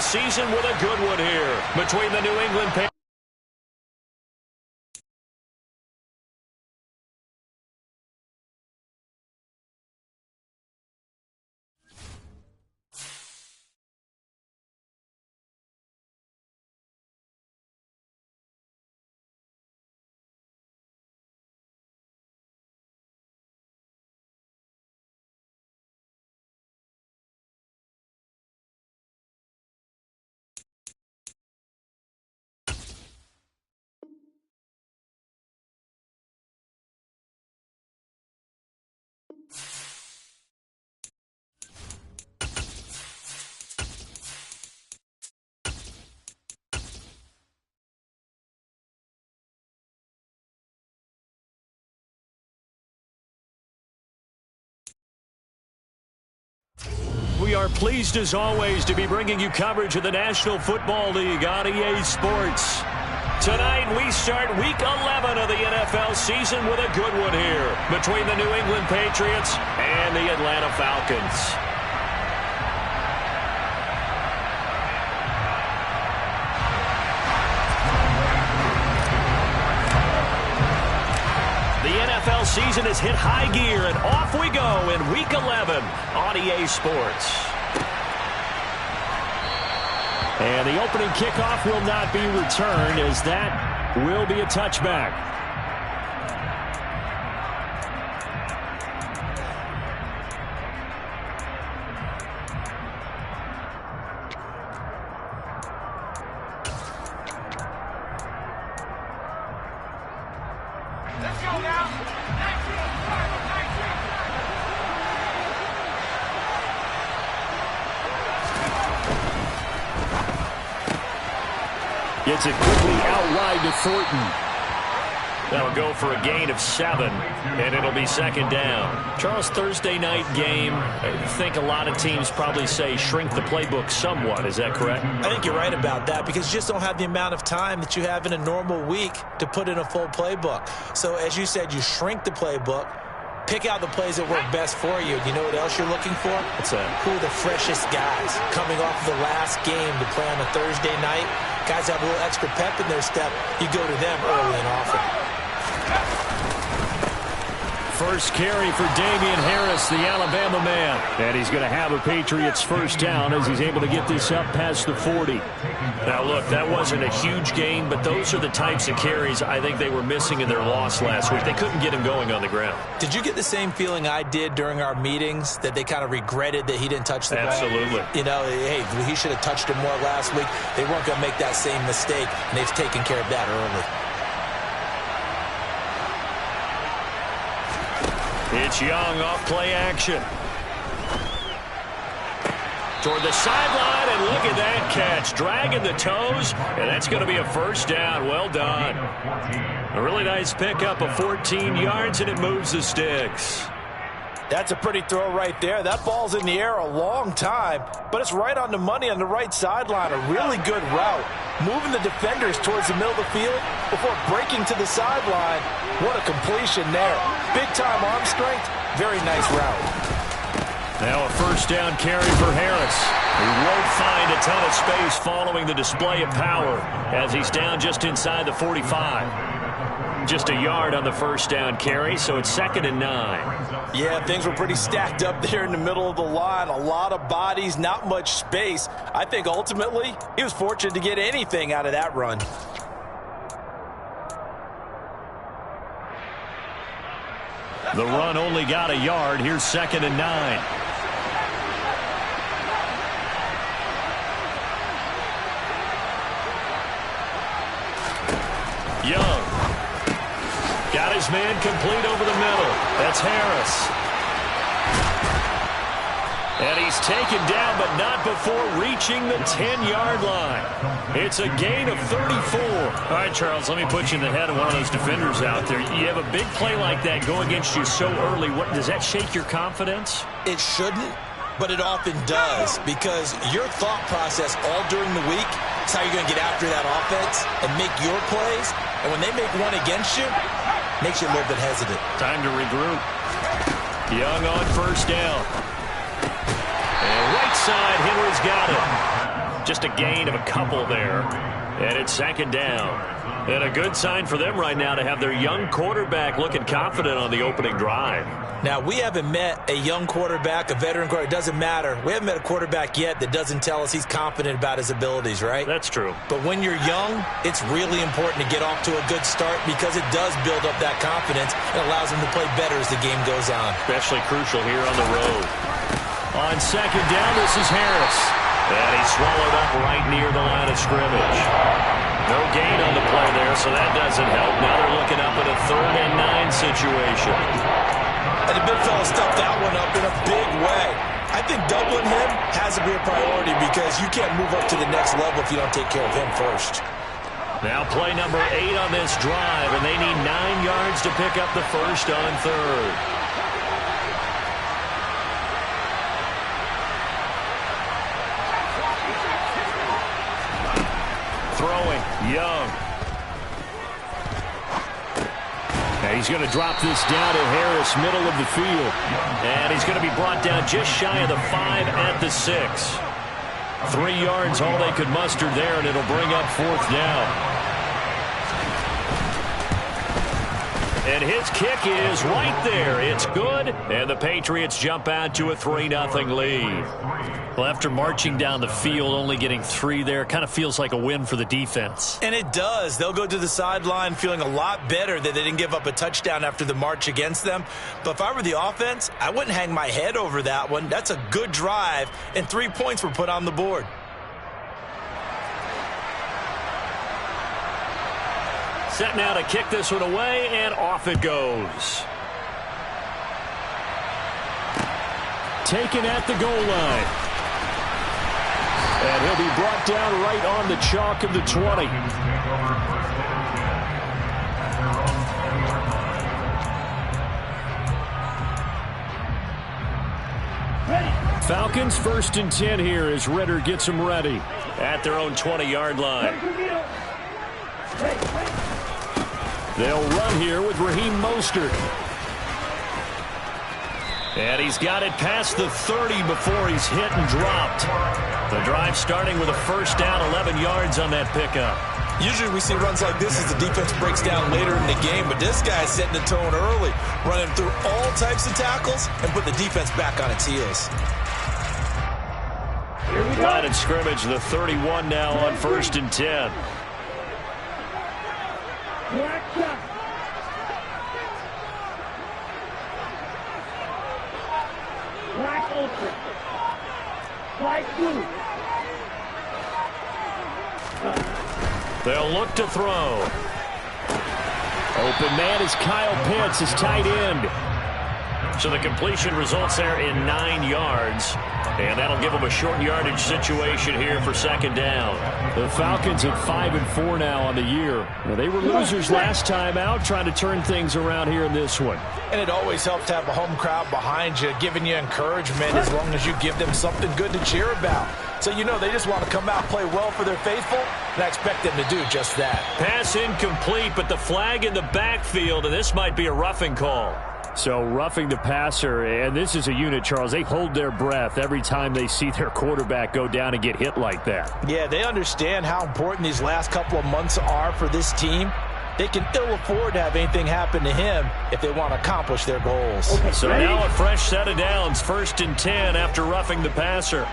season with a good one here between the New England Patriots. We are pleased, as always, to be bringing you coverage of the National Football League on EA Sports. Tonight, we start Week 11 of the NFL season with a good one here between the New England Patriots and the Atlanta Falcons. The NFL season has hit high gear, and off we go in Week 11 on EA Sports. And the opening kickoff will not be returned, as that will be a touchback. Gets it quickly out wide to Thornton. That'll go for a gain of 7, and it'll be second down. Charles, Thursday night game, I think a lot of teams probably say shrink the playbook somewhat. Is that correct? I think you're right about that, because you just don't have the amount of time that you have in a normal week to put in a full playbook. So as you said, you shrink the playbook, pick out the plays that work best for you. You know what else you're looking for? What's that? Who are the freshest guys coming off the last game to play on a Thursday night? Guys have a little extra pep in their step. You go to them early and often. First carry for Damian Harris, the Alabama man. And he's going to have a Patriots first down as he's able to get this up past the 40. Now, look, that wasn't a huge gain, but those are the types of carries I think they were missing in their loss last week. They couldn't get him going on the ground. Did you get the same feeling I did during our meetings, that they kind of regretted that he didn't touch the ball? Absolutely. You know, hey, he should have touched it more last week. They weren't going to make that same mistake, and they've taken care of that early. It's Young off play action. Toward the sideline, and look at that catch. Dragging the toes, and that's going to be a first down. Well done. A really nice pickup of 14 yards, and it moves the sticks. That's a pretty throw right there. That ball's in the air a long time, but it's right on the money on the right sideline. A really good route. Moving the defenders towards the middle of the field before breaking to the sideline. What a completion there. Big-time arm strength. Very nice route. Now a first down carry for Harris. He won't find a ton of space following the display of power as he's down just inside the 45. Just a yard on the first down carry, so it's 2nd and 9. Yeah, things were pretty stacked up there in the middle of the line. A lot of bodies, not much space. I think ultimately he was fortunate to get anything out of that run. The run only got a yard. Here's 2nd and 9. Young. Got his man complete over the middle. That's Harris. And he's taken down, but not before reaching the 10-yard line. It's a gain of 34. All right, Charles, let me put you in the head of one of those defenders out there. You have a big play like that go against you so early. What, does that shake your confidence? It shouldn't, but it often does, because your thought process all during the week is how you're going to get after that offense and make your plays. And when they make one against you, makes you a little bit hesitant. Time to regroup. Young on first down. And right side, Henry's got it. Just a gain of a couple there. And it's second down. And a good sign for them right now to have their young quarterback looking confident on the opening drive. Now, we haven't met a young quarterback, a veteran quarterback. It doesn't matter. We haven't met a quarterback yet that doesn't tell us he's confident about his abilities, right? That's true. But when you're young, it's really important to get off to a good start because it does build up that confidence and allows him to play better as the game goes on. Especially crucial here on the road. On second down, this is Harris. And he's swallowed up right near the line of scrimmage. No gain on the play there, so that doesn't help. Now they're looking up at a 3rd and 9 situation. And the big fella stuffed that one up in a big way. I think doubling him has to be a priority because you can't move up to the next level if you don't take care of him first. Now play number 8 on this drive, and they need 9 yards to pick up the first on 3rd. Throwing, Young. Now he's going to drop this down to Harris, middle of the field. And he's going to be brought down just shy of the 5 at the 6. 3 yards, all they could muster there, and it'll bring up 4th down. And his kick is right there. It's good, and the Patriots jump out to a 3-0 lead. Well, after marching down the field, only getting 3 there, kind of feels like a win for the defense. And it does. They'll go to the sideline feeling a lot better that they didn't give up a touchdown after the march against them. But if I were the offense, I wouldn't hang my head over that one. That's a good drive, and 3 points were put on the board. Set now to kick this one away, and off it goes. Taken at the goal line. And he'll be brought down right on the chalk of the 20. Falcons 1st and 10 here as Ritter gets them ready at their own 20-yard line. They'll run here with Raheem Mostert. And he's got it past the 30 before he's hit and dropped. The drive starting with a 1st down, 11 yards on that pickup. Usually we see runs like this as the defense breaks down later in the game, but this guy's setting the tone early, running through all types of tackles and put the defense back on its heels. Line of scrimmage, the 31 now on 1st and 10. They'll look to throw. Open man is Kyle Pitts, his tight end. So the completion results there in 9 yards. And that'll give them a short yardage situation here for 2nd down. The Falcons at 5-4 now on the year. Well, they were losers last time out, trying to turn things around here in this one. And it always helps to have a home crowd behind you, giving you encouragement as long as you give them something good to cheer about. So you know they just want to come out and play well for their faithful, and I expect them to do just that. Pass incomplete, but the flag in the backfield, and this might be a roughing call. So roughing the passer, and this is a unit, Charles. They hold their breath every time they see their quarterback go down and get hit like that. Yeah, they understand how important these last couple of months are for this team. They can ill afford to have anything happen to him if they want to accomplish their goals. Okay, so now a fresh set of downs, 1st and 10 after roughing the passer.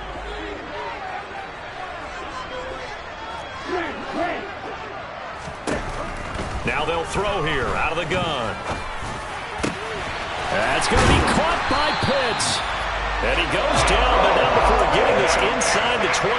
Now they'll throw here out of the gun. That's going to be caught by Pitts. And he goes down, but not before getting this inside the 25.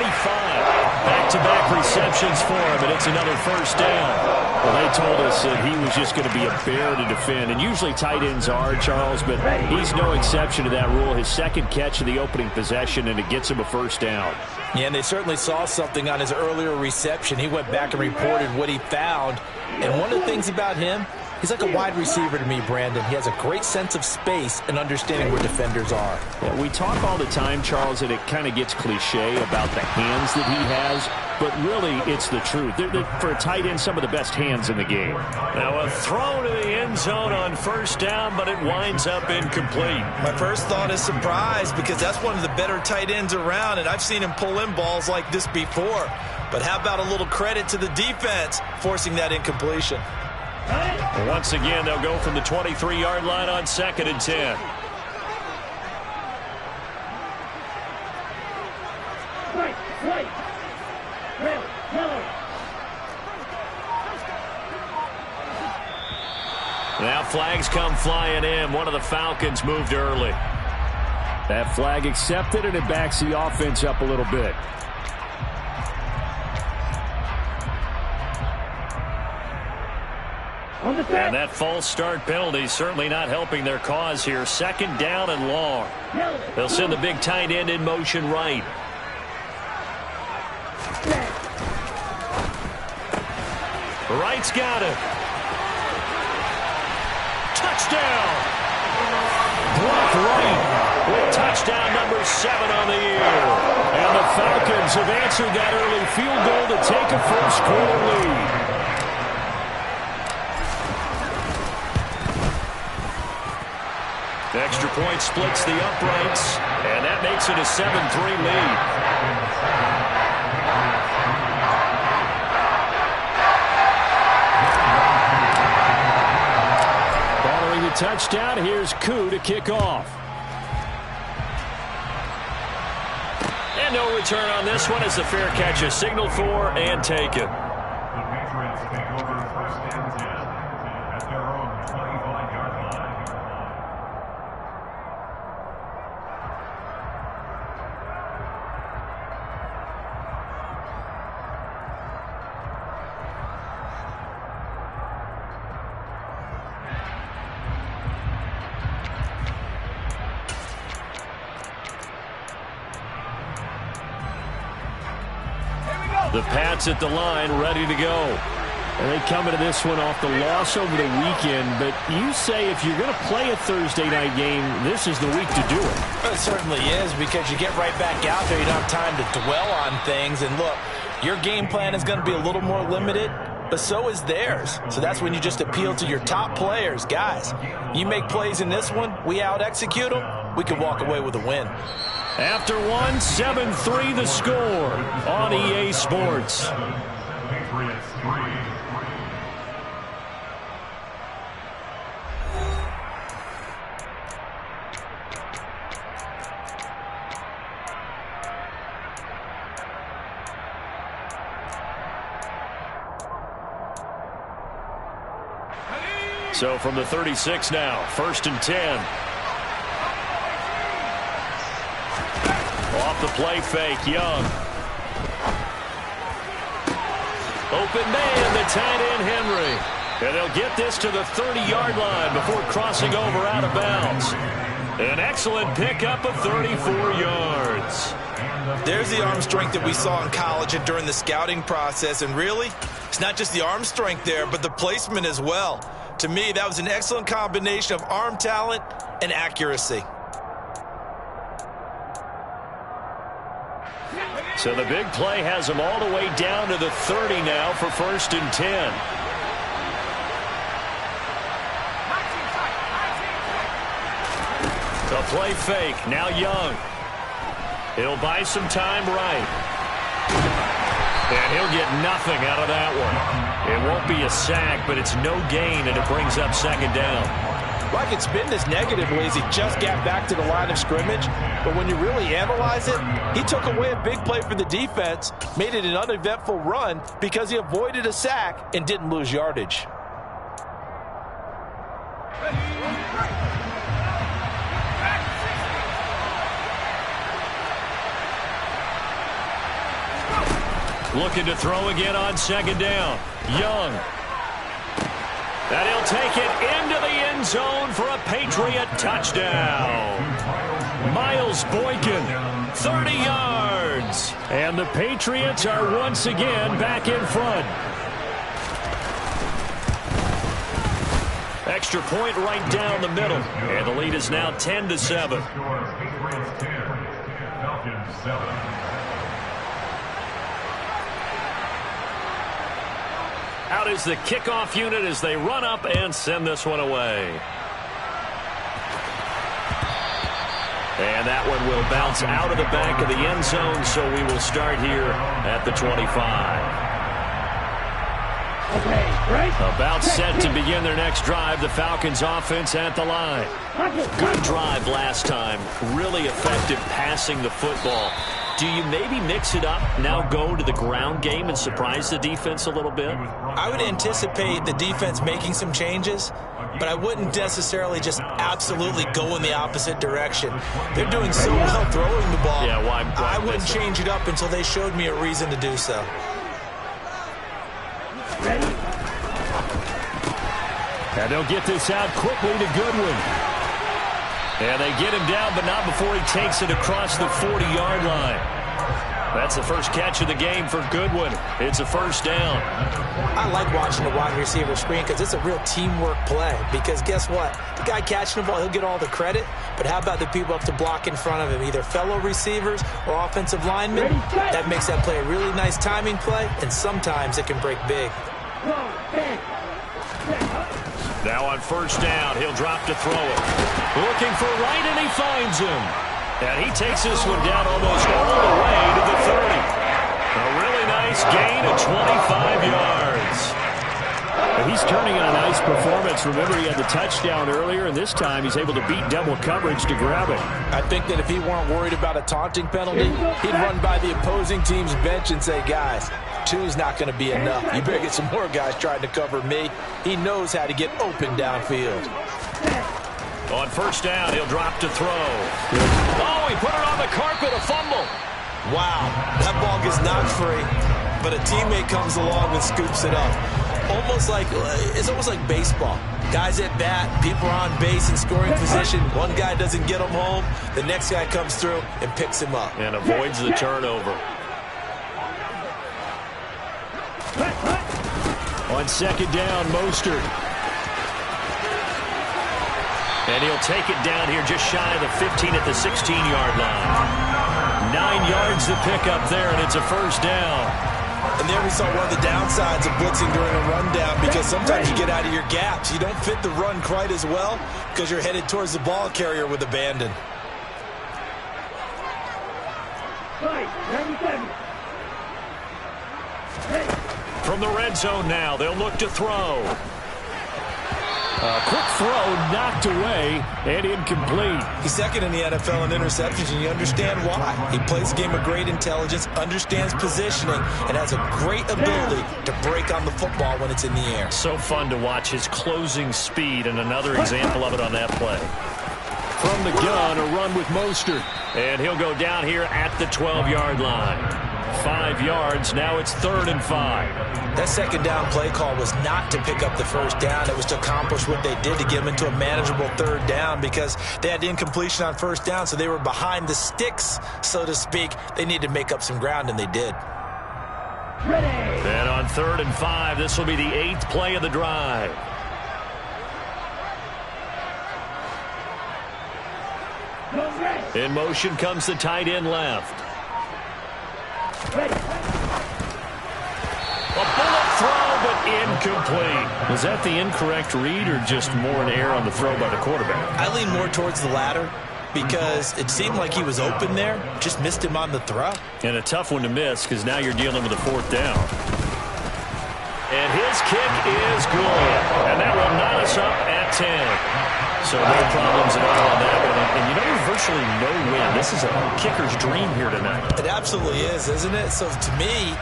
Back-to-back receptions for him, and it's another 1st down. Well, they told us that he was just going to be a bear to defend, and usually tight ends are, Charles, but he's no exception to that rule. His 2nd catch of the opening possession, and it gets him a 1st down. Yeah, and they certainly saw something on his earlier reception. He went back and reported what he found. And one of the things about him, He's like a wide receiver to me, Brandon. He has a great sense of space and understanding where defenders are. Yeah, we talk all the time, Charles, that it kind of gets cliche about the hands that he has, but really it's the truth. They're, for a tight end, some of the best hands in the game. Now a throw to the end zone on first down, but it winds up incomplete. My first thought is surprise, because that's one of the better tight ends around, and I've seen him pull in balls like this before. But how about a little credit to the defense forcing that incompletion? Once again, they'll go from the 23-yard line on 2nd and 10. Now flags come flying in. One of the Falcons moved early. That flag accepted, and it backs the offense up a little bit. And that false start penalty certainly not helping their cause here. 2nd down and long. They'll send the big tight end in motion right. Wright's got it. Touchdown. Brock Wright with touchdown number 7 on the year. And the Falcons have answered that early field goal to take a first-quarter lead. The extra point splits the uprights, and that makes it a 7-3 lead. Following the touchdown, here's Koo to kick off. And no return on this one as the fair catch is signaled for and taken. The Patriots take over 1st and 10 at their own 25-yard line. The Pats at the line, ready to go. And they come into this one off the loss over the weekend, but you say if you're going to play a Thursday night game, this is the week to do it. Well, it certainly is, because you get right back out there. You don't have time to dwell on things. And look, your game plan is going to be a little more limited, but so is theirs. So that's when you just appeal to your top players. Guys, you make plays in this one, we out-execute them, we can walk away with a win. After one, 7-3 the score on EA Sports. Patriots 3. So from the 36 now, 1st and 10. Off the play fake, Young. Open man, the tight end Henry. And they'll get this to the 30-yard line before crossing over out of bounds. An excellent pickup of 34 yards. There's the arm strength that we saw in college and during the scouting process. And really, it's not just the arm strength there, but the placement as well. To me, that was an excellent combination of arm talent and accuracy. So the big play has them all the way down to the 30 now for 1st and 10. The play fake, now Young. He'll buy some time right. And he'll get nothing out of that one. It won't be a sack, but it's no gain, and it brings up 2nd down. Well, I could spin this negatively as he just got back to the line of scrimmage, but when you really analyze it, he took away a big play for the defense, made it an uneventful run because he avoided a sack and didn't lose yardage. Looking to throw again on 2nd down. Young. And he'll take it into the end zone for a Patriot touchdown. Miles Boykin, 30 yards. And the Patriots are once again back in front. Extra point right down the middle. And the lead is now 10-7. Patriots 10, Falcons 7. Out is the kickoff unit as they run up and send this one away. And that one will bounce out of the back of the end zone, so we will start here at the 25. About set to begin their next drive. The Falcons offense at the line. Good drive last time. Really effective passing the football. Do you maybe mix it up, now go to the ground game and surprise the defense a little bit? I would anticipate the defense making some changes, but I wouldn't necessarily just absolutely go in the opposite direction. They're doing so well throwing the ball. Yeah, why I wouldn't change it up until they showed me a reason to do so. And they'll get this out quickly to Goodwin. And they get him down, but not before he takes it across the 40-yard line. That's the first catch of the game for Goodwin. It's a first down. I like watching the wide receiver screen because it's a real teamwork play. Because guess what? The guy catching the ball, he'll get all the credit. But how about the people up to block in front of him, either fellow receivers or offensive linemen? That makes that play a really nice timing play, and sometimes it can break big. Now on first down, he'll drop to throw it. Looking for right, and he finds him. And he takes this one down almost all the way to the 30. A really nice gain of 25 yards. And he's turning in a nice performance. Remember, he had the touchdown earlier, and this time he's able to beat double coverage to grab it. I think that if he weren't worried about a taunting penalty, he'd run by the opposing team's bench and say, guys, 2's not going to be enough. You better get some more guys trying to cover me. He knows how to get open downfield. On first down, he'll drop to throw. Oh, he put it on the carpet, a fumble. Wow, that ball gets knocked free, but a teammate comes along and scoops it up. It's almost like baseball. Guys at bat, people are on base in scoring position. One guy doesn't get him home. The next guy comes through and picks him up. And avoids the turnover. On second down, Mostert. And he'll take it down here just shy of the 15 at the 16-yard line. 9 yards to pick up there, and it's a first down. And there we saw one of the downsides of blitzing during a rundown, because sometimes you get out of your gaps. You don't fit the run quite as well because you're headed towards the ball carrier with abandon. From the red zone now, they'll look to throw. A quick throw knocked away and incomplete. He's second in the NFL in interceptions, and you understand why. He plays a game of great intelligence, understands positioning, and has a great ability to break on the football when it's in the air. So fun to watch his closing speed, and another example of it on that play. From the gun, a run with Mostert. And he'll go down here at the 12-yard line. 5 yards, now it's 3rd and 5. That second down play call was not to pick up the first down. It was to accomplish what they did, to get them into a manageable 3rd down, because they had incompletion on first down, so they were behind the sticks, so to speak. They needed to make up some ground, and they did. And on 3rd and 5, this will be the 8th play of the drive. In motion comes the tight end left. A bullet throw, but incomplete. Was that the incorrect read or just more an error on the throw by the quarterback? I lean more towards the latter, because it seemed like he was open there, just missed him on the throw. And a tough one to miss, because now you're dealing with a 4th down. And his kick is good. And that will knot us up at 10. So no problems at all on that one. And you know, there's virtually no win. This is a kicker's dream here tonight. It absolutely is, isn't it? So to me,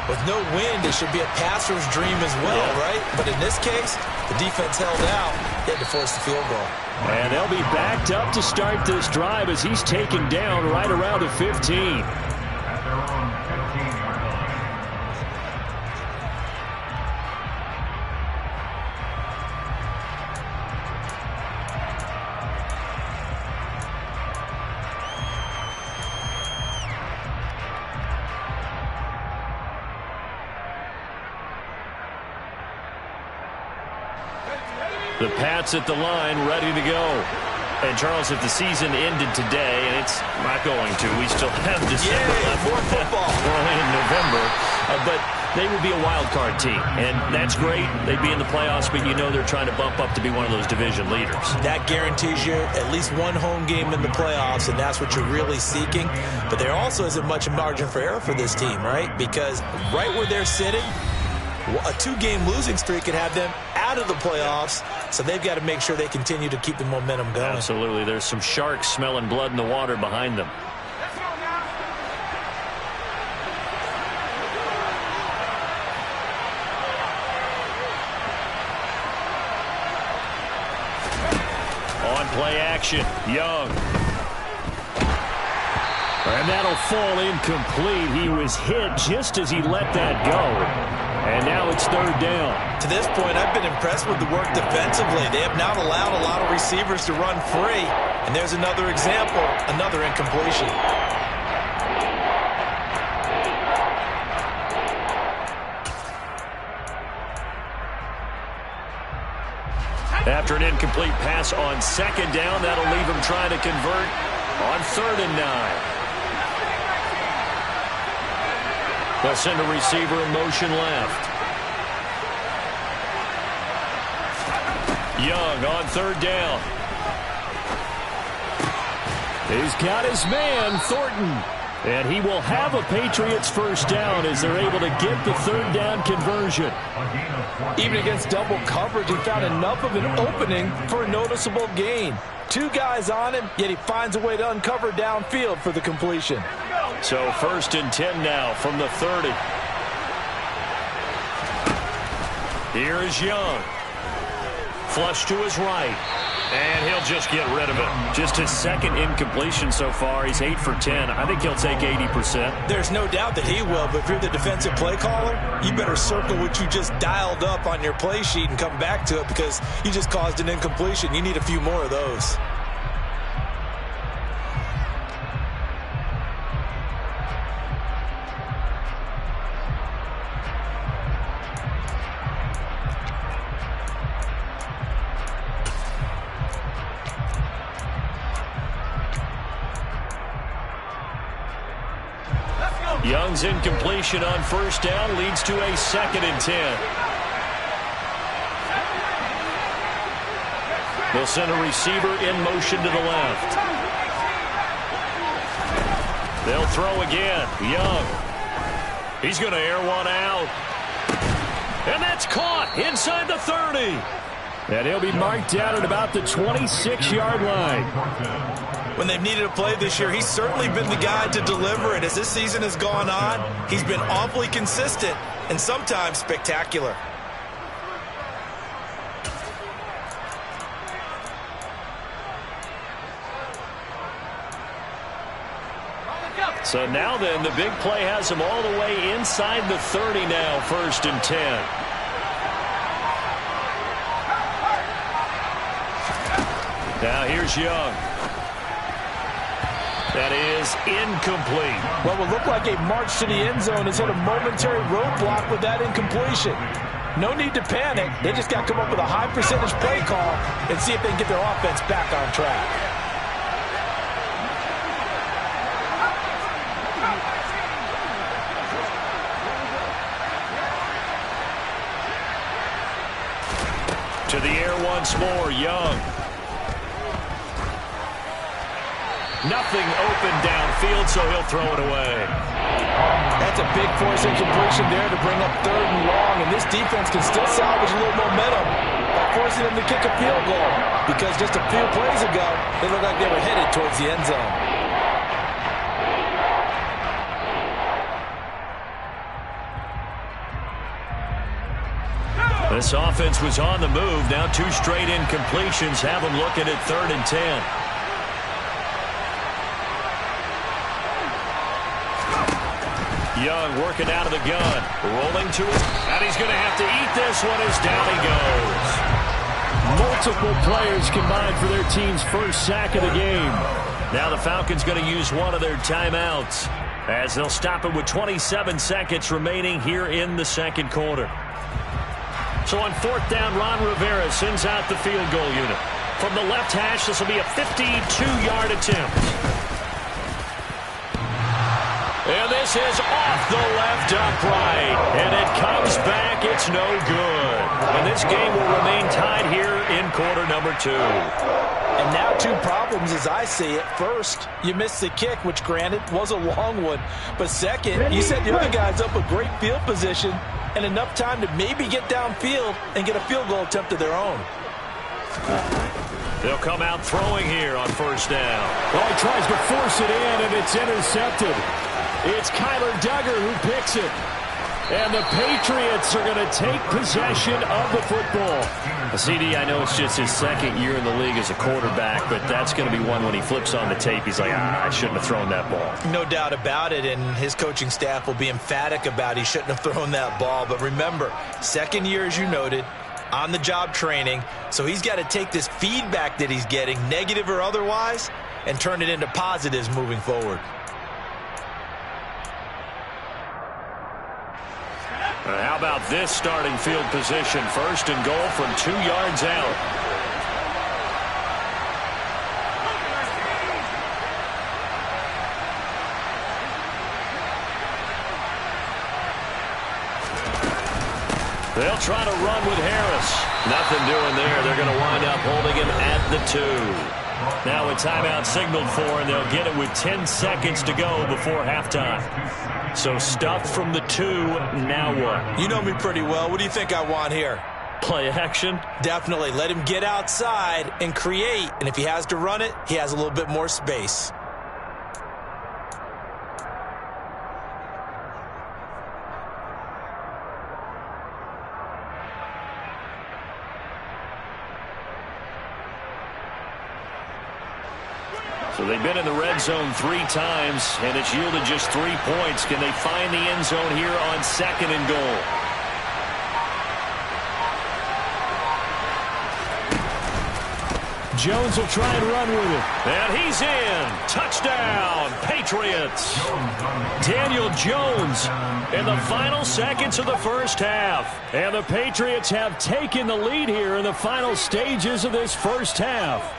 with no wind, it should be a passer's dream as well, right? But in this case, the defense held out. They had to force the field goal. And they'll be backed up to start this drive as he's taken down right around the 15. At their own 15-yard line. The Pats at the line, ready to go. And, Charles, if the season ended today, and it's not going to, we still have December left. More football. We're only in November. But they would be a wild card team, and that's great. They'd be in the playoffs, but you know they're trying to bump up to be one of those division leaders. That guarantees you at least one home game in the playoffs, and that's what you're really seeking. But there also isn't much margin for error for this team, right? Because right where they're sitting, a two-game losing streak could have them out of the playoffs, so they've got to make sure they continue to keep the momentum going. Absolutely. There's some sharks smelling blood in the water behind them. On play action, Young. And that'll fall incomplete. He was hit just as he let that go. And now it's third down. To this point, I've been impressed with the work defensively. They have not allowed a lot of receivers to run free. And there's another example, another incompletion. After an incomplete pass on second down, that'll leave him trying to convert on 3rd and 9. They'll send a receiver in motion left. Young on 3rd down. He's got his man, Thornton. And he will have a Patriots first down as they're able to get the 3rd down conversion. Even against double coverage, he found enough of an opening for a noticeable gain. 2 guys on him, yet he finds a way to uncover downfield for the completion. So 1st and 10 now from the 30. Here is Young. Flush to his right. And he'll just get rid of it. Just his 2nd incompletion so far. He's 8 for 10. I think he'll take 80%. There's no doubt that he will, but if you're the defensive play caller, you better circle what you just dialed up on your play sheet and come back to it because you just caused an incompletion. You need a few more of those. Young's incompletion on 1st down leads to a 2nd and 10. They'll send a receiver in motion to the left. They'll throw again. Young. He's going to air one out. And that's caught inside the 30. And he'll be marked down at about the 26-yard line. When they've needed a play this year, he's certainly been the guy to deliver it. As this season has gone on, he's been awfully consistent and sometimes spectacular. So now then, the big play has him all the way inside the 30 now, 1st and 10. Now here's Young. That is incomplete. What will look like a march to the end zone has hit a momentary roadblock with that incompletion. No need to panic. They just got to come up with a high percentage play call and see if they can get their offense back on track. To the air once more, Young. Nothing open downfield, so he'll throw it away. That's a big force incompletion there to bring up 3rd and long, and this defense can still salvage a little momentum by forcing them to kick a field goal because just a few plays ago, they looked like they were headed towards the end zone. This offense was on the move. Now 2 straight incompletions have them looking at 3rd and 10. Young working out of the gun, rolling to it, and he's going to have to eat this one as down he goes. Multiple players combined for their team's first sack of the game. Now the Falcons going to use one of their timeouts as they'll stop it with 27 seconds remaining here in the 2nd quarter. So on fourth down, Ron Rivera sends out the field goal unit. From the left hash, this will be a 52-yard attempt. And this is off the left upright. And it comes back. It's no good. And this game will remain tied here in quarter number 2. And now 2 problems as I see it. First, you missed the kick, which granted was a long one. But second, you set the other guys up with great field position and enough time to maybe get downfield and get a field goal attempt of their own. They'll come out throwing here on first down. Well, he tries to force it in, and it's intercepted. It's Kyler Duggar who picks it. And the Patriots are going to take possession of the football. CD, I know it's just his second year in the league as a quarterback, but that's going to be one when he flips on the tape. He's like, I shouldn't have thrown that ball. No doubt about it, and his coaching staff will be emphatic about he shouldn't have thrown that ball. But remember, second year, as you noted, on-the-job training, so he's got to take this feedback that he's getting, negative or otherwise, and turn it into positives moving forward. How about this starting field position? First and goal from 2 yards out. They'll try to run with Harris. Nothing doing there. They're going to wind up holding him at the 2. Now a timeout signaled for, and they'll get it with 10 seconds to go before halftime. So stuffed from the 2, now what? You know me pretty well. What do you think I want here? Play action? Definitely. Let him get outside and create. And if he has to run it, he has a little bit more space. So they've been in the red zone 3 times, and it's yielded just 3 points. Can they find the end zone here on second and goal? Jones will try and run with it. And he's in. Touchdown, Patriots. Daniel Jones in the final seconds of the first half. And the Patriots have taken the lead here in the final stages of this first half.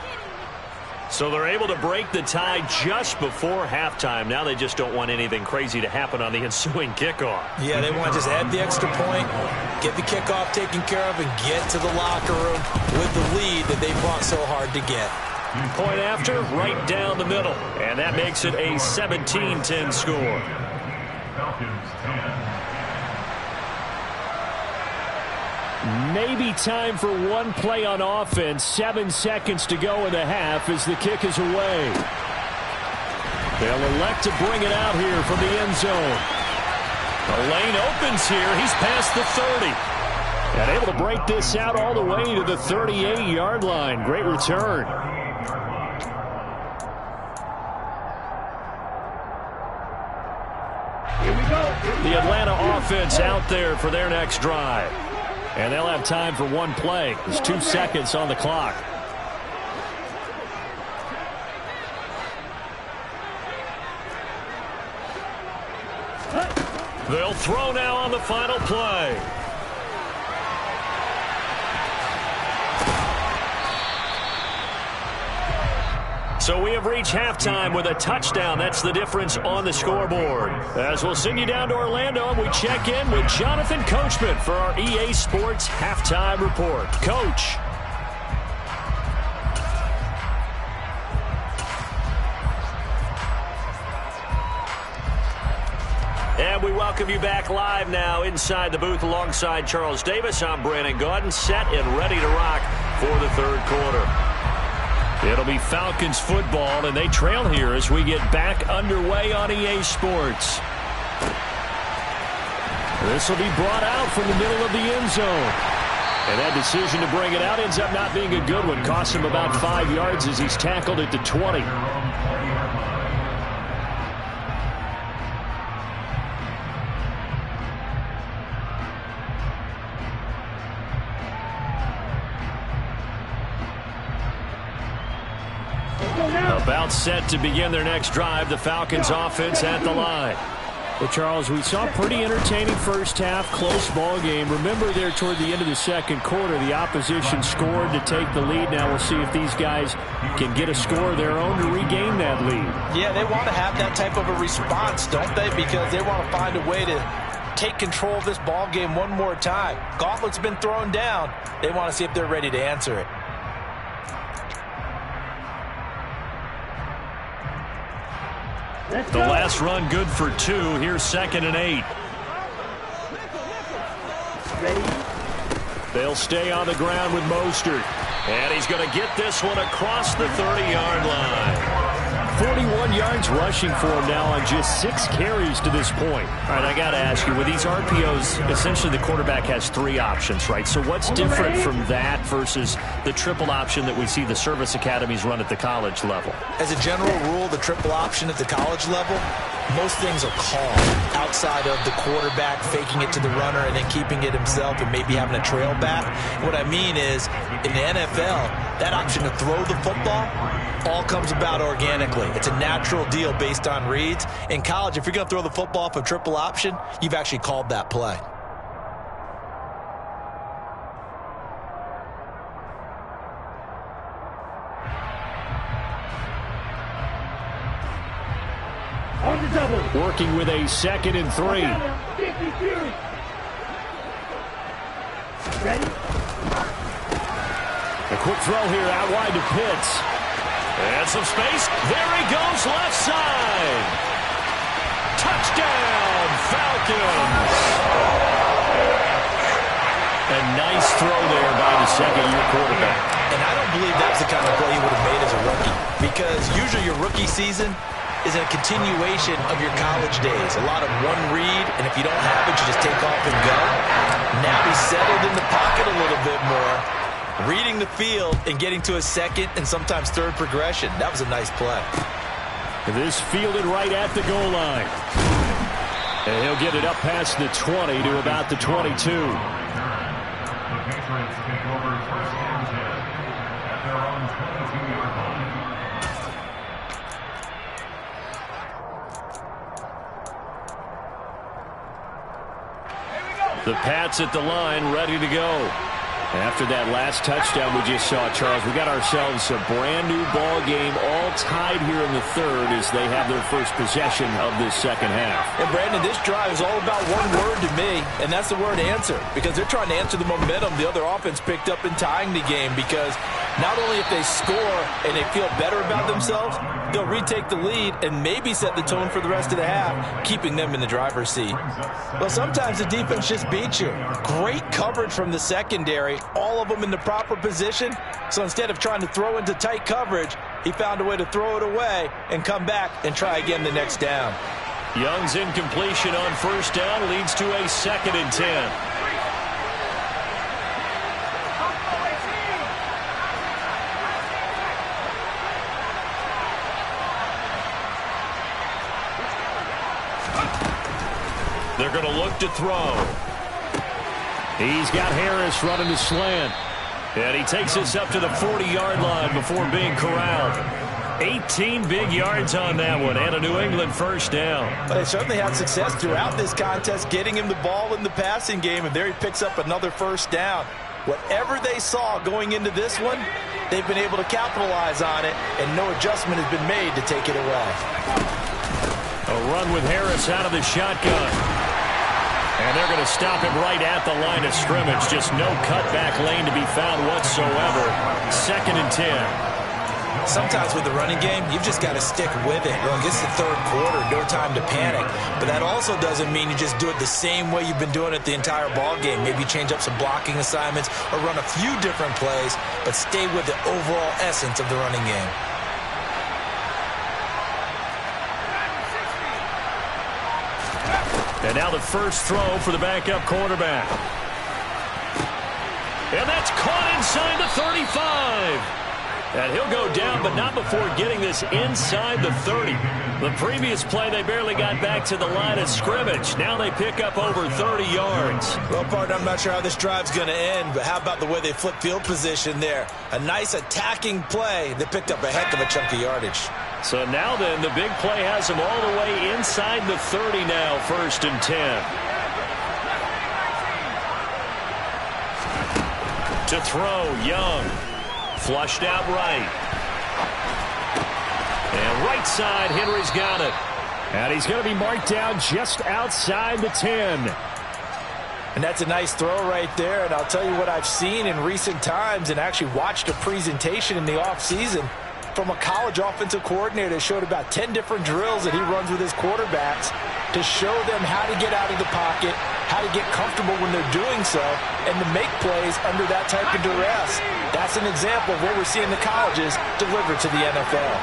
So they're able to break the tie just before halftime. Now they just don't want anything crazy to happen on the ensuing kickoff. Yeah, they want to just add the extra point, get the kickoff taken care of, and get to the locker room with the lead that they fought so hard to get. Point after, right down the middle. And that makes it a 17-10 score. Falcons 10. Maybe time for one play on offense. 7 seconds to go in the half as the kick is away. They'll elect to bring it out here from the end zone. The lane opens here. He's past the 30. And able to break this out all the way to the 38-yard line. Great return. Here we go. The Atlanta offense out there for their next drive. And they'll have time for one play. There's 2 seconds on the clock. They'll throw now on the final play. So we have reached halftime with a touchdown. That's the difference on the scoreboard. As we'll send you down to Orlando, and we check in with Jonathan Coachman for our EA Sports Halftime Report. Coach. And we welcome you back live now inside the booth alongside Charles Davis. I'm Brandon Gaudin, set and ready to rock for the third quarter. It'll be Falcons football, and they trail here as we get back underway on EA Sports. This will be brought out from the middle of the end zone. And that decision to bring it out ends up not being a good one. Costs him about 5 yards as he's tackled at the 20. About set to begin their next drive. The Falcons offense at the line. Well, Charles, we saw a pretty entertaining first half, close ball game. Remember there toward the end of the second quarter, the opposition scored to take the lead. Now we'll see if these guys can get a score of their own to regain that lead. Yeah, they want to have that type of a response, don't they? Because they want to find a way to take control of this ball game one more time. Gauntlet's been thrown down. They want to see if they're ready to answer it. The last run good for 2. Here's 2nd and 8. They'll stay on the ground with Mostert. And he's going to get this one across the 30-yard line. 41 yards rushing for him now on just 6 carries to this point. All right, I got to ask you, with these RPOs, essentially the quarterback has 3 options, right? So what's different from that versus the triple option that we see the service academies run at the college level? As a general rule, the triple option at the college level, most things are called outside of the quarterback faking it to the runner and then keeping it himself and maybe having a trail back. What I mean is, in the NFL, that option to throw the football all comes about organically. It's a natural deal based on reads. In college, if you're going to throw the football off a triple option, you've actually called that play. Working with a 2nd and 3. Ready? A quick throw here out wide to Pitts. And some space. There he goes, left side. Touchdown, Falcons. A nice throw there by the second-year quarterback. And I don't believe that's the kind of play he would have made as a rookie. Because usually your rookie season is a continuation of your college days. A lot of one read, and if you don't have it, you just take off and go. Now he's settled in the pocket a little bit more, reading the field and getting to a second and sometimes third progression. That was a nice play. This fielded right at the goal line. And he'll get it up past the 20 to about the 22. The Patriots take over 1st and 10 at their own 22-yard line. The Pats at the line, ready to go. After that last touchdown we just saw, Charles, we got ourselves a brand new ball game, all tied here in the third as they have their first possession of this second half. And Brandon, this drive is all about one word to me, and that's the word answer, because they're trying to answer the momentum the other offense picked up in tying the game, because not only if they score and they feel better about themselves, they'll retake the lead and maybe set the tone for the rest of the half, keeping them in the driver's seat. Well, sometimes the defense just beats you. Great coverage from the secondary, all of them in the proper position. So instead of trying to throw into tight coverage, he found a way to throw it away and come back and try again the next down. Young's incompletion on 1st down leads to a 2nd and 10. They're going to look to throw. He's got Harris running the slant. And he takes this up to the 40-yard line before being corralled. 18 big yards on that one, and a New England 1st down. But they certainly had success throughout this contest, getting him the ball in the passing game, and there he picks up another 1st down. Whatever they saw going into this one, they've been able to capitalize on it, and no adjustment has been made to take it away. A run with Harris out of the shotgun. And they're going to stop him right at the line of scrimmage. Just no cutback lane to be found whatsoever. 2nd and 10. Sometimes with the running game, you've just got to stick with it. Look, it's the third quarter, no time to panic. But that also doesn't mean you just do it the same way you've been doing it the entire ball game. Maybe change up some blocking assignments or run a few different plays, but stay with the overall essence of the running game. And now the first throw for the backup quarterback. And that's caught inside the 35. And he'll go down, but not before getting this inside the 30. The previous play, they barely got back to the line of scrimmage. Now they pick up over 30 yards. Well, partner, I'm not sure how this drive's going to end, but how about the way they flip field position there? A nice attacking play that picked up a heck of a chunk of yardage. So now then, the big play has him all the way inside the 30 now, 1st and 10. To throw, Young. Flushed out right. And right side, Henry's got it. And he's going to be marked down just outside the 10. And that's a nice throw right there. And I'll tell you what I've seen in recent times and actually watched a presentation in the offseason from a college offensive coordinator that showed about 10 different drills that he runs with his quarterbacks to show them how to get out of the pocket, how to get comfortable when they're doing so, and to make plays under that type of duress. That's an example of what we're seeing the colleges deliver to the NFL.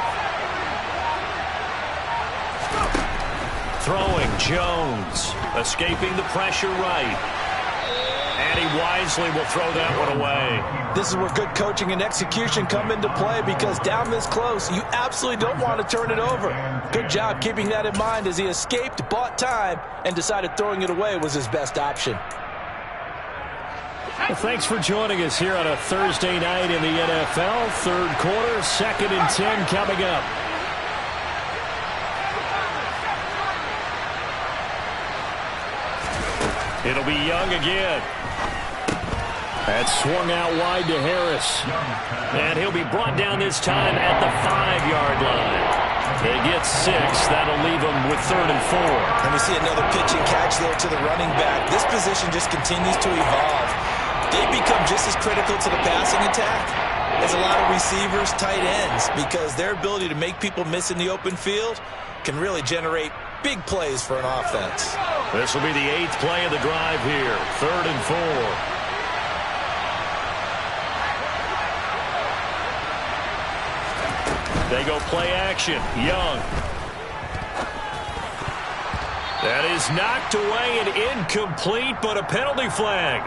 Throwing, Jones. Escaping the pressure right. And he wisely will throw that one away. This is where good coaching and execution come into play, because down this close, you absolutely don't want to turn it over. Good job keeping that in mind as he escaped, bought time, and decided throwing it away was his best option. Well, thanks for joining us here on a Thursday night in the NFL. Third quarter, 2nd and 10 coming up. It'll be Young again. That's swung out wide to Harris. And he'll be brought down this time at the 5-yard line. They get 6. That'll leave them with 3rd and 4. And we see another pitch and catch there to the running back. This position just continues to evolve. They become just as critical to the passing attack as a lot of receivers, tight ends, because their ability to make people miss in the open field can really generate big plays for an offense. This will be the 8th play of the drive here. 3rd and 4. They go play action. Young. That is knocked away and incomplete, but a penalty flag.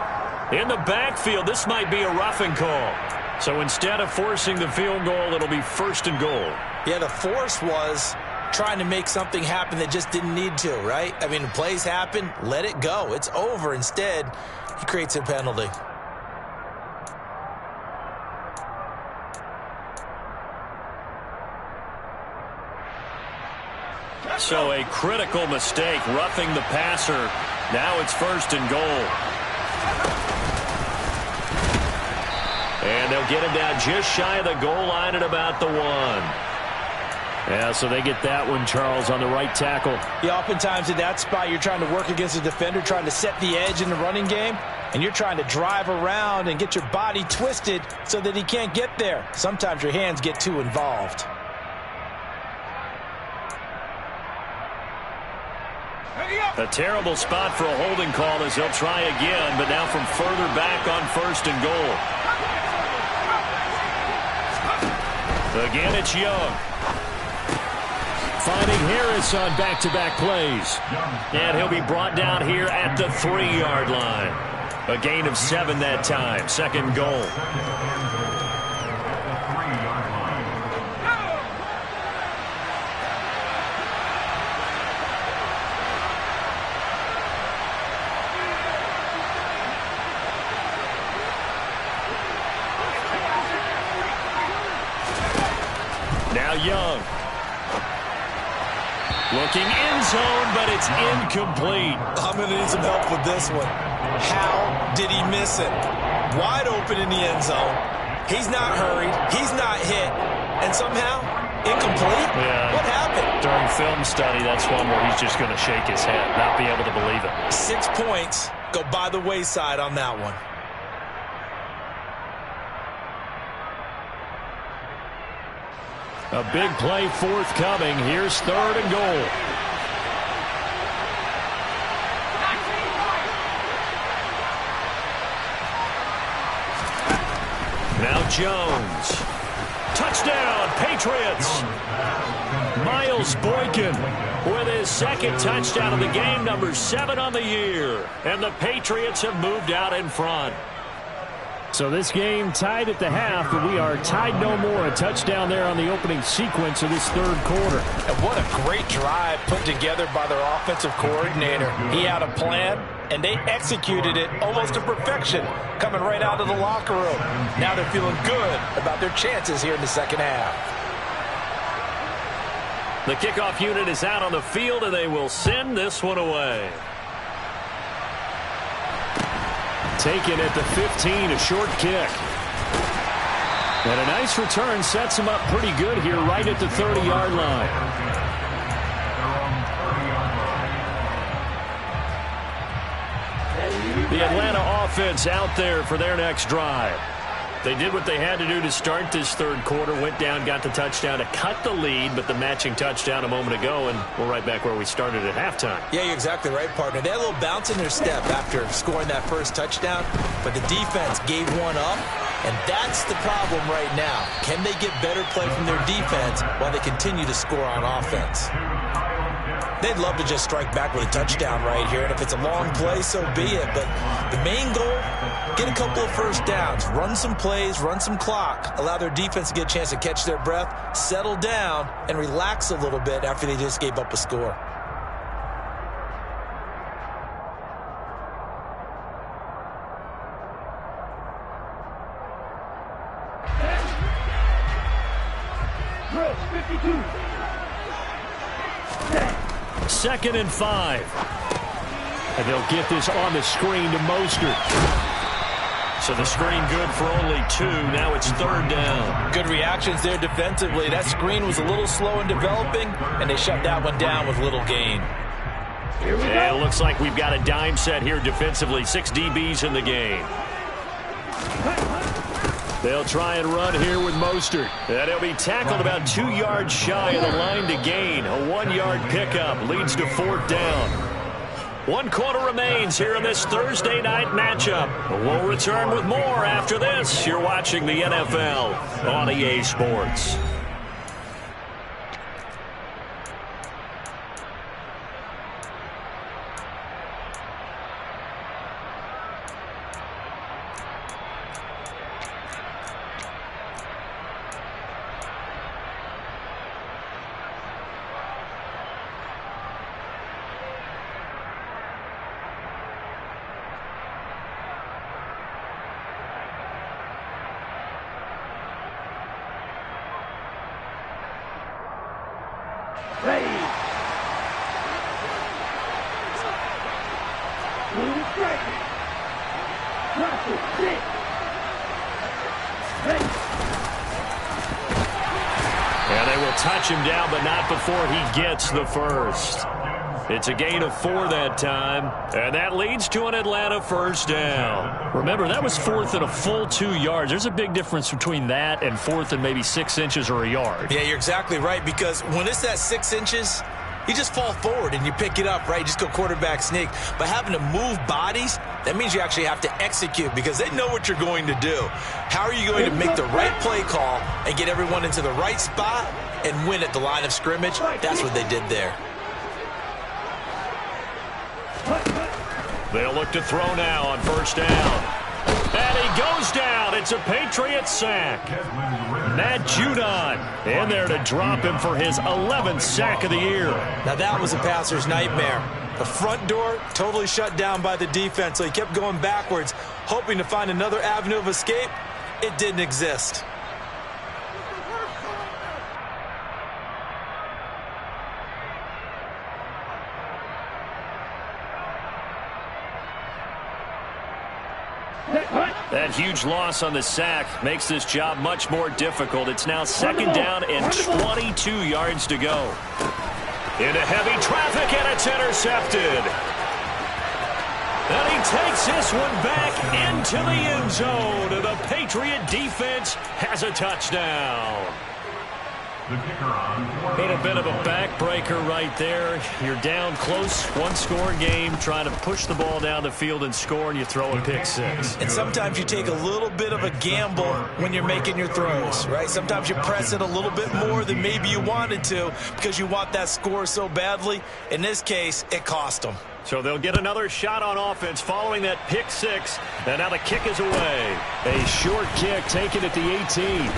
In the backfield, this might be a roughing call. So instead of forcing the field goal, it'll be 1st and goal. Yeah, the force was trying to make something happen that just didn't need to, right? I mean, plays happen, let it go. It's over. Instead, he creates a penalty. So a critical mistake, roughing the passer. Now it's 1st and goal. And they'll get him down just shy of the goal line at about the 1. Yeah, so they get that one, Charles, on the right tackle. Yeah, oftentimes in that spot, you're trying to work against a defender, trying to set the edge in the running game, and you're trying to drive around and get your body twisted so that he can't get there. Sometimes your hands get too involved. A terrible spot for a holding call as they'll try again, but now from further back on 1st and goal. Again, it's Young. Finding Harris on back-to-back plays. And he'll be brought down here at the 3-yard line. A gain of 7 that time. 2nd goal. Now Young. Looking end zone, but it's incomplete. I'm going to need some help with this one. How did he miss it? Wide open in the end zone. He's not hurried. He's not hit. And somehow, incomplete? Yeah. What happened? During film study, that's one where he's just going to shake his head, not be able to believe it. 6 points go by the wayside on that one. A big play forthcoming. Here's 3rd and goal. Now Jones. Touchdown, Patriots. Miles Boykin with his 2nd touchdown of the game, number 7 on the year. And the Patriots have moved out in front. So this game tied at the half, but we are tied no more. A touchdown there on the opening sequence of this 3rd quarter. And what a great drive put together by their offensive coordinator. He had a plan, and they executed it almost to perfection, coming right out of the locker room. Now they're feeling good about their chances here in the 2nd half. The kickoff unit is out on the field, and they will send this one away. Taken at the 15, a short kick. And a nice return sets him up pretty good here right at the 30-yard line. The Atlanta offense out there for their next drive. They did what they had to do to start this third quarter, went down, got the touchdown to cut the lead, but the matching touchdown a moment ago, and we're right back where we started at halftime. Yeah, you're exactly right, partner. They had a little bounce in their step after scoring that first touchdown, but the defense gave one up, and that's the problem right now. Can they get better play from their defense while they continue to score on offense? They'd love to just strike back with a touchdown right here, and if it's a long play, so be it. But the main goal, get a couple of first downs, run some plays, run some clock, allow their defense to get a chance to catch their breath, settle down, and relax a little bit after they just gave up a score. Second and 5. And they'll get this on the screen to Mostert. So the screen good for only 2. Now it's third down. Good reactions there defensively. That screen was a little slow in developing, and they shut that one down with little gain. And it looks like we've got a dime set here defensively. 6 DBs in the game. They'll try and run here with Mostert. And he'll be tackled about 2 yards shy of the line to gain. A 1-yard pickup leads to fourth down. 1 quarter remains here in this Thursday night matchup. We'll return with more after this. You're watching the NFL on EA Sports. And they will touch him down, but not before he gets the first. It's a gain of 4 that time, and that leads to an Atlanta first down. Remember, that was fourth and a full 2 yards. There's a big difference between that and fourth and maybe 6 inches or a yard. Yeah, you're exactly right, because when it's that 6 inches, you just fall forward and you pick it up, right? You just go quarterback sneak. But having to move bodies, that means you actually have to execute because they know what you're going to do. How are you going to make the right play call and get everyone into the right spot and win at the line of scrimmage? That's what they did there. They'll look to throw now on first down. And he goes down. It's a Patriots sack. Matt Judon in there to drop him for his 11th sack of the year. Now that was a passer's nightmare. The front door totally shut down by the defense, so he kept going backwards, hoping to find another avenue of escape. It didn't exist. That huge loss on the sack makes this job much more difficult. It's now second down and 22 yards to go. Into heavy traffic, and it's intercepted. And he takes this one back into the end zone. And the Patriot defense has a touchdown. A little bit of a backbreaker right there. You're down close, one-score game, trying to push the ball down the field and score, and you throw a pick six. And sometimes you take a little bit of a gamble when you're making your throws, right? Sometimes you press it a little bit more than maybe you wanted to because you want that score so badly. In this case, it cost them. So they'll get another shot on offense following that pick six, and now the kick is away. A short kick taken at the 18.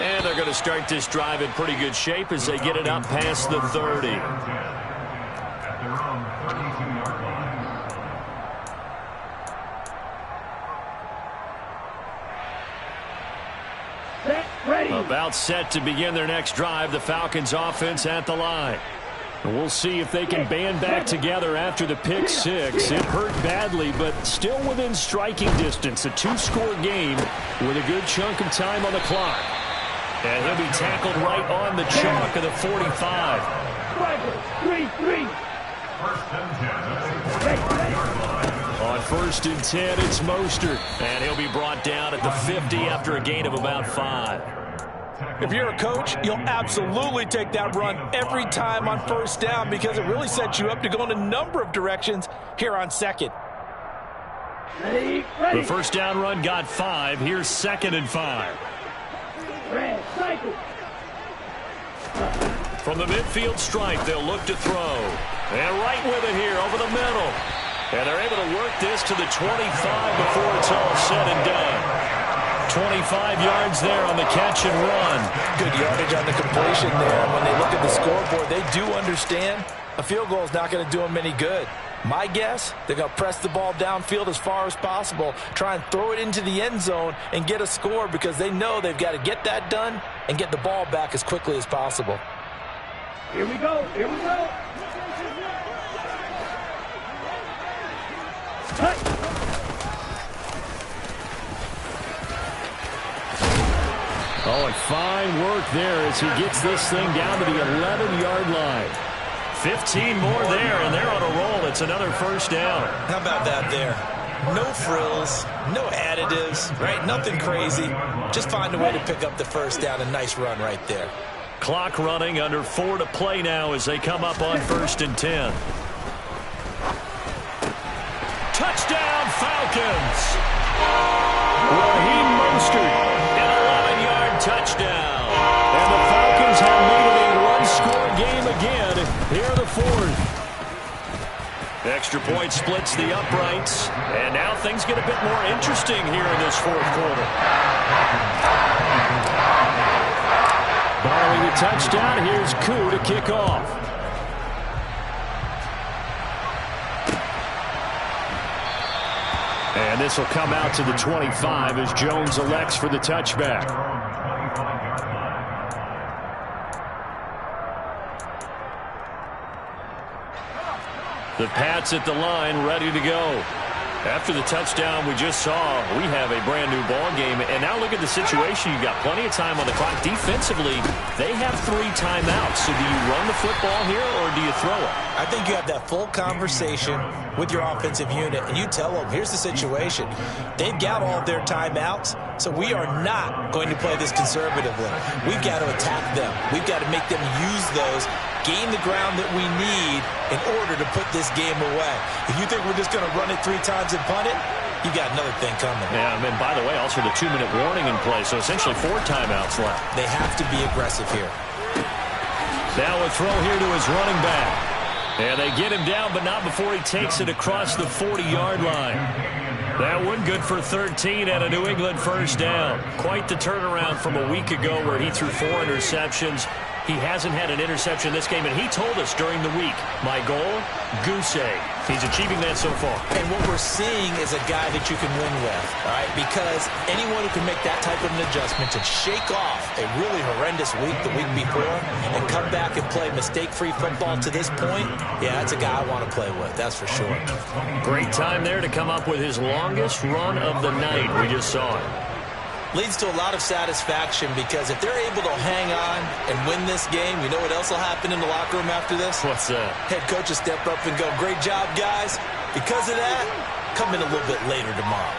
And they're going to start this drive in pretty good shape as they get it up past the 30. At their own 32-yard line. Set, ready. About set to begin their next drive, the Falcons offense at the line. And we'll see if they can band back together after the pick six. It hurt badly, but still within striking distance. A two-score game with a good chunk of time on the clock. And he'll be tackled right on the chalk of the 45. 3-3. On 1st and 10, it's Mostert. And he'll be brought down at the 50 after a gain of about 5. If you're a coach, you'll absolutely take that run every time on 1st down because it really sets you up to go in a number of directions here on 2nd. Ready. The 1st down run got 5. Here's 2nd and 5. Red, cycle. From the midfield stripe, they'll look to throw. And right with it here over the middle. And they're able to work this to the 25 before it's all said and done. 25 yards there on the catch and run. Good yardage on the completion there. When they look at the scoreboard, they do understand a field goal is not going to do them any good. My guess, they're going to press the ball downfield as far as possible, try and throw it into the end zone and get a score because they know they've got to get that done and get the ball back as quickly as possible. Here we go. Here we go. Oh, and fine work there as he gets this thing down to the 11-yard line. 15 more there, and they're on a roll. It's another 1st down. How about that there? No frills, no additives, right? Nothing crazy. Just find a way to pick up the 1st down. A nice run right there. Clock running, under 4 to play now as they come up on 1st and 10. Touchdown, Falcons! Raheem Mostert, an 11-yard touchdown. And the Falcons have made it a one-score game again here in the 4th. Extra point splits the uprights. And now things get a bit more interesting here in this 4th quarter. Following the touchdown, here's Koo to kick off. And this will come out to the 25 as Jones elects for the touchback. The Pats at the line, ready to go. After the touchdown we just saw, we have a brand-new ball game. And now look at the situation. You've got plenty of time on the clock. Defensively, they have 3 timeouts. So do you run the football here or do you throw it? I think you have that full conversation with your offensive unit, and you tell them, here's the situation. They've got all of their timeouts, so we are not going to play this conservatively. We've got to attack them. We've got to make them use those, gain the ground that we need in order to put this game away. If you think we're just going to run it 3 times and punt it, you got another thing coming. Yeah, and by the way, also the 2-minute warning in play, so essentially 4 timeouts left. They have to be aggressive here. Now a throw here to his running back. And they get him down, but not before he takes it across the 40-yard line. That one good for 13 and a New England 1st down. Quite the turnaround from a week ago where he threw 4 interceptions. He hasn't had an interception this game, and he told us during the week, my goal, goose egg. He's achieving that so far. And what we're seeing is a guy that you can win with, all right? Because anyone who can make that type of an adjustment to shake off a really horrendous week the week before and come back and play mistake-free football to this point, yeah, that's a guy I want to play with, that's for sure. Great time there to come up with his longest run of the night. We just saw it. Leads to a lot of satisfaction because if they're able to hang on and win this game, you know what else will happen in the locker room after this? What's that? Head coach will step up and go, great job, guys. Because of that, come in a little bit later tomorrow.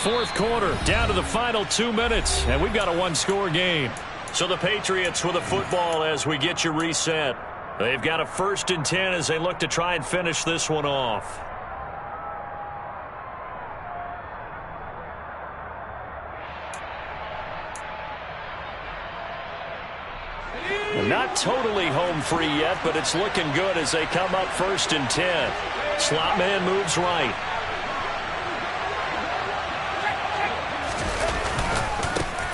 4th quarter, down to the final 2 minutes, and we've got a one-score game. So the Patriots with a football as we get you reset. They've got a 1st and 10 as they look to try and finish this one off. Not totally home free yet, but it's looking good as they come up 1st and 10. Slot man moves right.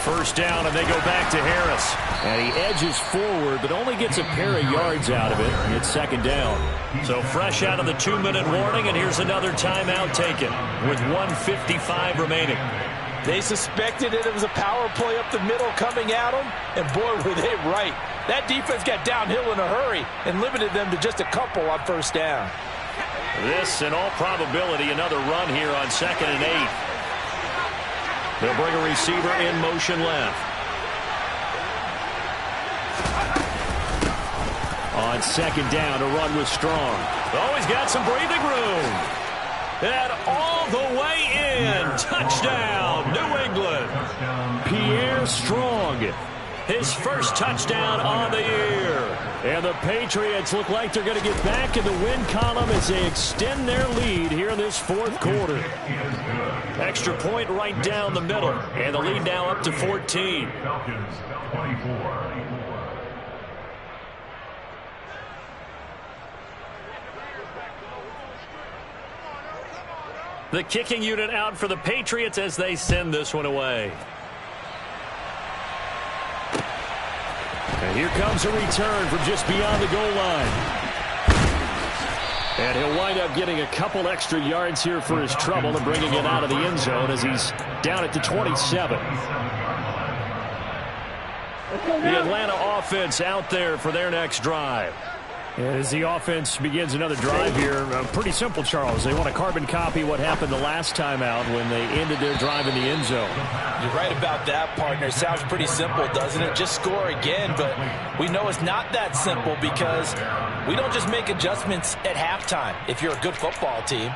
First down, and they go back to Harris. And he edges forward, but only gets a pair of yards out of it. And it's 2nd down. So fresh out of the 2-minute warning, and here's another timeout taken with 1:55 remaining. They suspected it was a power play up the middle coming at them, and boy, were they right. That defense got downhill in a hurry and limited them to just a couple on first down. This, in all probability, another run here on 2nd and 8. They'll bring a receiver in motion left. On 2nd down, a run was Strong. Oh, he's got some breathing room. And all the way in. Touchdown, New England. Pierre Strong, his first touchdown on the year. And the Patriots look like they're going to get back in the win column as they extend their lead here in this 4th quarter. Extra point right down the middle. And the lead now up to 14. Falcons 24. The kicking unit out for the Patriots as they send this one away. And here comes a return from just beyond the goal line. And he'll wind up getting a couple extra yards here for his trouble and bringing it out of the end zone as he's down at the 27. The Atlanta offense out there for their next drive. As the offense begins another drive here, pretty simple, Charles. They want to carbon copy what happened the last time out when they ended their drive in the end zone. You're right about that, partner. Sounds pretty simple, doesn't it? Just score again, but we know it's not that simple because we don't just make adjustments at halftime. If you're a good football team,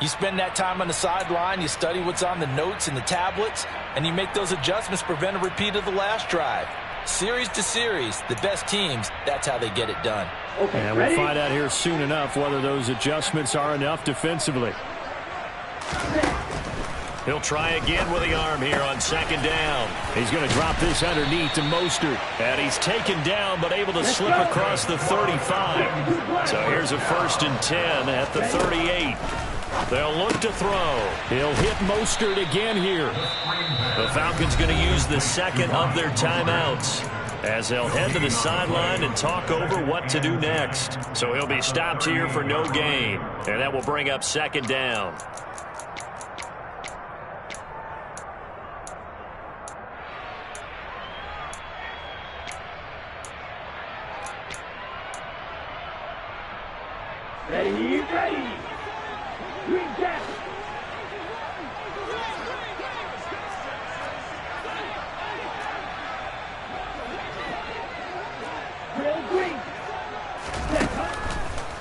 you spend that time on the sideline, you study what's on the notes and the tablets, and you make those adjustments to prevent a repeat of the last drive. Series to series, the best teams, that's how they get it done. Okay, and we'll find out here soon enough whether those adjustments are enough defensively. He'll try again with the arm here on 2nd down. He's going to drop this underneath to Mostert. And he's taken down but able to slip across the 35. So here's a 1st and 10 at the 38. They'll look to throw. He'll hit Mostert again here. The Falcons going to use the 2nd of their timeouts as they'll head to the sideline and talk over what to do next. So he'll be stopped here for no gain. And that will bring up 2nd down. Ready, ready. Green jack.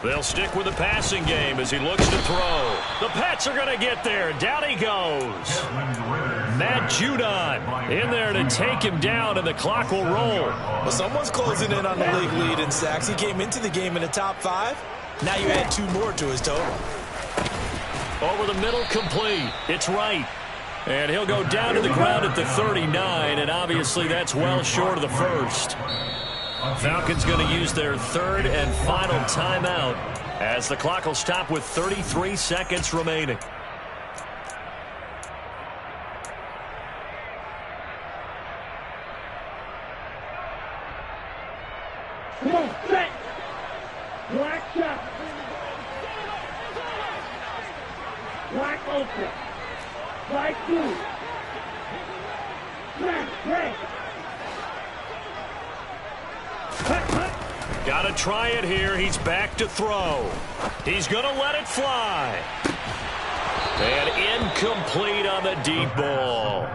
They'll stick with the passing game as he looks to throw. The Pats are going to get there. Down he goes. Matt Judon in there to take him down, and the clock will roll. Well, someone's closing in on the league lead in sacks. He came into the game in the top 5. Now you add 2 more to his total. Over the middle, complete. It's right. And he'll go down to the ground at the 39, and obviously that's well short of the first. Falcons going to use their 3rd and final timeout as the clock will stop with 33 seconds remaining. Come on, set. Black shot. Black open. Black blue. Black red. Got to try it here. He's back to throw. He's going to let it fly. And incomplete on the deep ball.